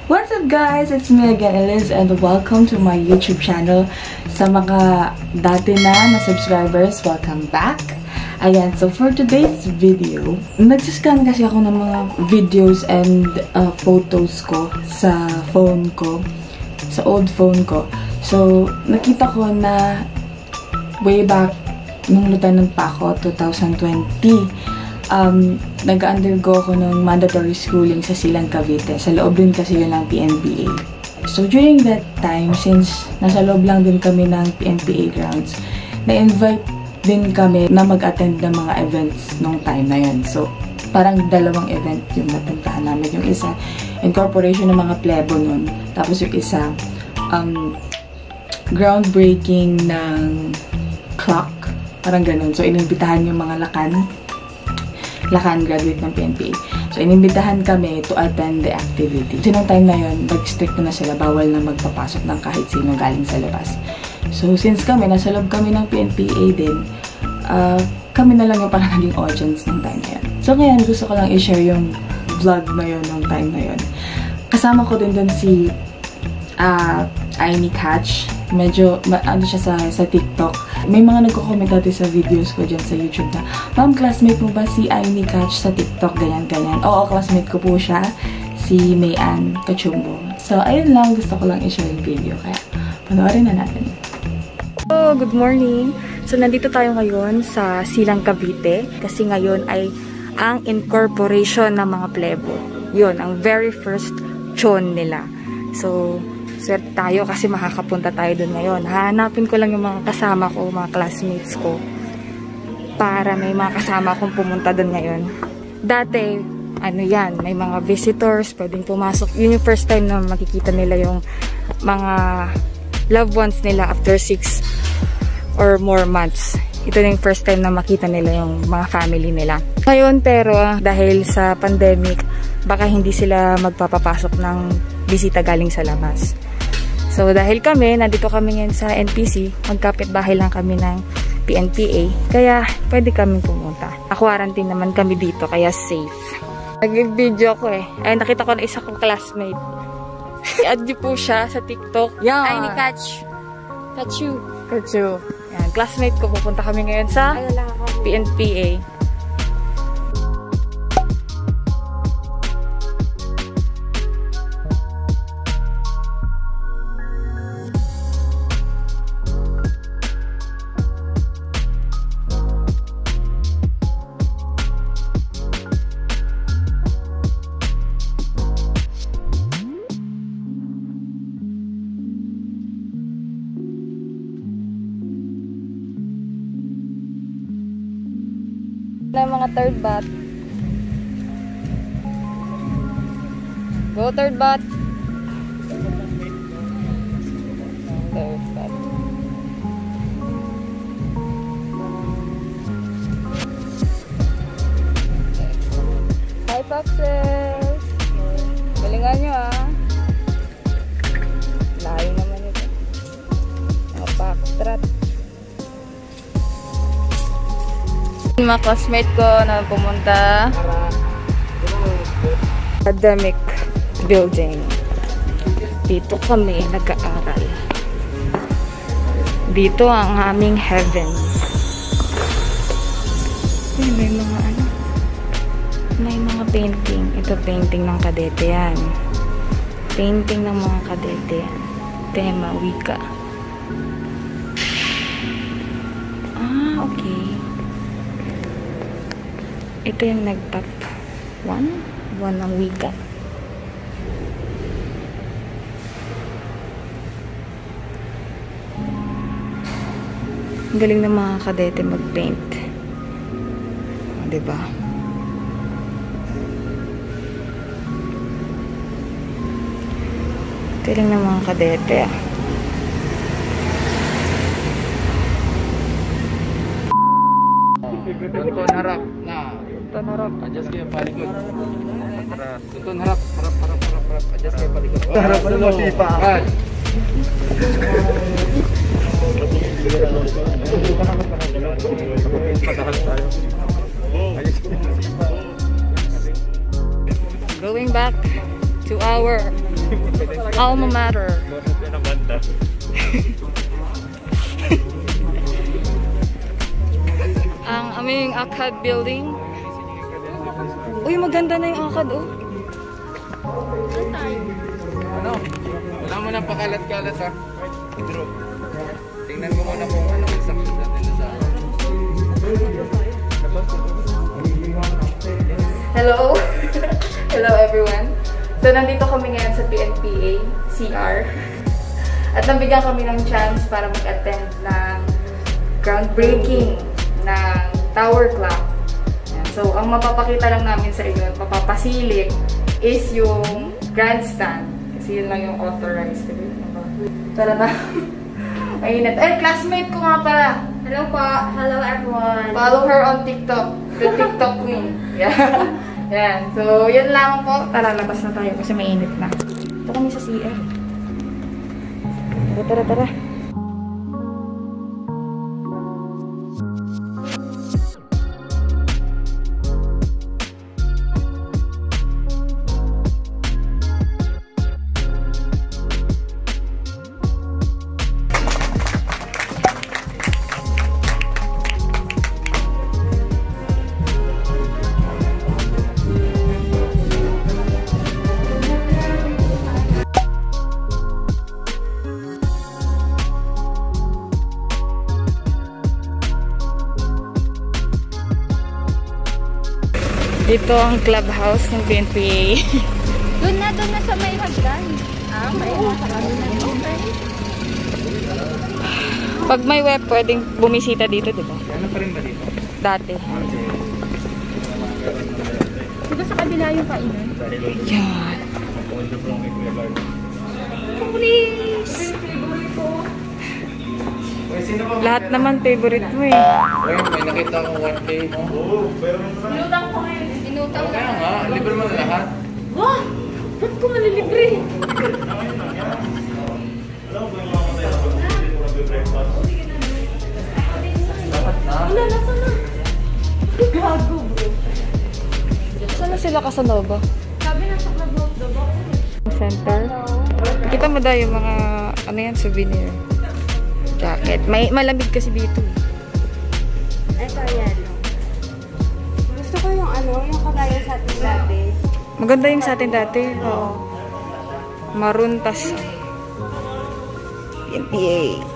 What's up guys? It's me again, Eliz, and welcome to my YouTube channel. Sa mga dati na subscribers, welcome back. Ayan, so for today's video, nagsiscan kasi ako ng mga videos and photos ko sa phone ko, sa old phone ko. So, nakita ko na way back nung lieutenant pa ako, 2020, nag-undergo ko ng mandatory schooling sa Silang, Cavite. Sa loob din kasi yun ng PNPA. So, during that time, since nasa loob lang din kami ng PNPA grounds, na-invite din kami na mag-attend ng mga events nung time na yun. So, parang dalawang event yung napuntahan namin. Yung isa, incorporation ng mga plebo nun. Tapos yung isa, groundbreaking ng clock. Parang ganun. So, inimbitahan yung mga Lakan graduate ng PNPA. So, inimbitahan kami to attend the activity. So, nung time na yun, nag-strict na sila. Bawal na magpapasok ng kahit sino galing sa labas. So, since kami, nasa loob kami ng PNPA din, kami na lang yung parang naging audience ng time na yun. So, ngayon, gusto ko lang i-share yung vlog na yun ng time na yun. Kasama ko din dun si Aini Catch. Medyo, ano siya sa TikTok. May mga nagko-comment dati sa videos ko dyan sa YouTube na, "Ma'am, classmate mo ba si Aini Catch sa TikTok?" Ganyan-ganyan. Oo, classmate ko po siya. Si Mayan Kachumbo. So, ayun lang. Gusto ko lang i-share yung video. Kaya, panoorin na natin. Hello, good morning. So, nandito tayo ngayon sa Silang, Cavite. Kasi ngayon ay ang incorporation ng mga plebo. Yun, ang very first chon nila. So, swerte tayo kasi makakapunta tayo dun ngayon. Hanapin ko lang yung mga kasama ko, mga classmates ko. Para may mga kasama akong pumunta dun ngayon. Dati, ano yan, may mga visitors, pwedeng pumasok. Yun yung first time na makikita nila yung mga loved ones nila after 6 or more months. Ito yung first time na makita nila yung mga family nila. Ngayon, pero dahil sa pandemic, baka hindi sila magpapapasok ng bisita galing sa labas. So, dahil kami, nandito kami ngayon sa NPC, magkapit-bahay lang kami ng PNPA, kaya pwede kami pumunta. Na-quarantine naman kami dito, kaya safe. Nag-video ako eh. Ay, nakita ko na isa kong classmate. I-add niyo po siya sa TikTok. Yeah. Ay, ni Kachu. Yan, classmate ko. Pupunta kami ngayon sa PNPA. Mga third bat. Go third bat. Third bat. Hi, Foxes! Galingan nyo Layo naman ito. Mga backstrat. Mga classmate ko na pumunta academic building. Dito kami nag-aaral. Dito ang aming heaven. May mga may mga painting. Ito painting ng kadete yan. Painting ng mga kadete yan. Tema, wika. Okay. Ito yung nag-top 1 ng wika. Ang galing ng mga kadete mag-paint. Diba? Ito lang ng mga kadete. Tuntun harap. Nah, tuntun harap. Adjust kayo palikod. Tuntun harap. Adjust kayo palikod. Harap na mo sipa. Going back to our Alma mater. Ang aming ACAD building. Uy, maganda na yung ACAD, oh. Ano? Wala mo nang pakalat-kalat, ha? Pero, tingnan mo muna kung ano yung sakit natin na sa akin. Hello! Hello everyone! So, nandito kami ngayon sa PNPA, CR. At nabigyan kami ng chance para mag-attend ng groundbreaking ng tower clock. So, ang mapapakita lang namin sa inyo at mapapasilip is yung grandstand. Kasi yun lang yung authorized. Tara na. Mainit. Eh, classmate ko nga pala. Hello po. Hello everyone. Follow her on TikTok. The TikTok queen. Yeah. Yan. So, yun lang po. Tara, labas na tayo kasi mainit na. Ito kami sa CR. Tara, tara. Dito ang clubhouse ng PNPA. Doon na sa may hagdan. May nasa kanina. Okay. Pag may web, pwedeng bumisita dito, di ba? Ano pa rin ba dito? Dati. Diba sa kabila yung kainan? Yan. Please! Lahat naman favorite mo eh. Uy, may nakita akong one day, no? Inutang ko ngayon. Inutang Kaya nga, libre mo na lahat. Wah! Ba't ko malilibre? Wala, nasa na? Gago, bro. Saan na sila Casanova? Sabi na sa club of the box. Center. Kita mo daw yung mga, ano yan, souvenir. Jacket. May malamig kasi dito. Ito, yan. Gusto ko yung yung kagaya sa atin dati. Maganda yung sa atin dati. Oo. Maroon tas PNPA.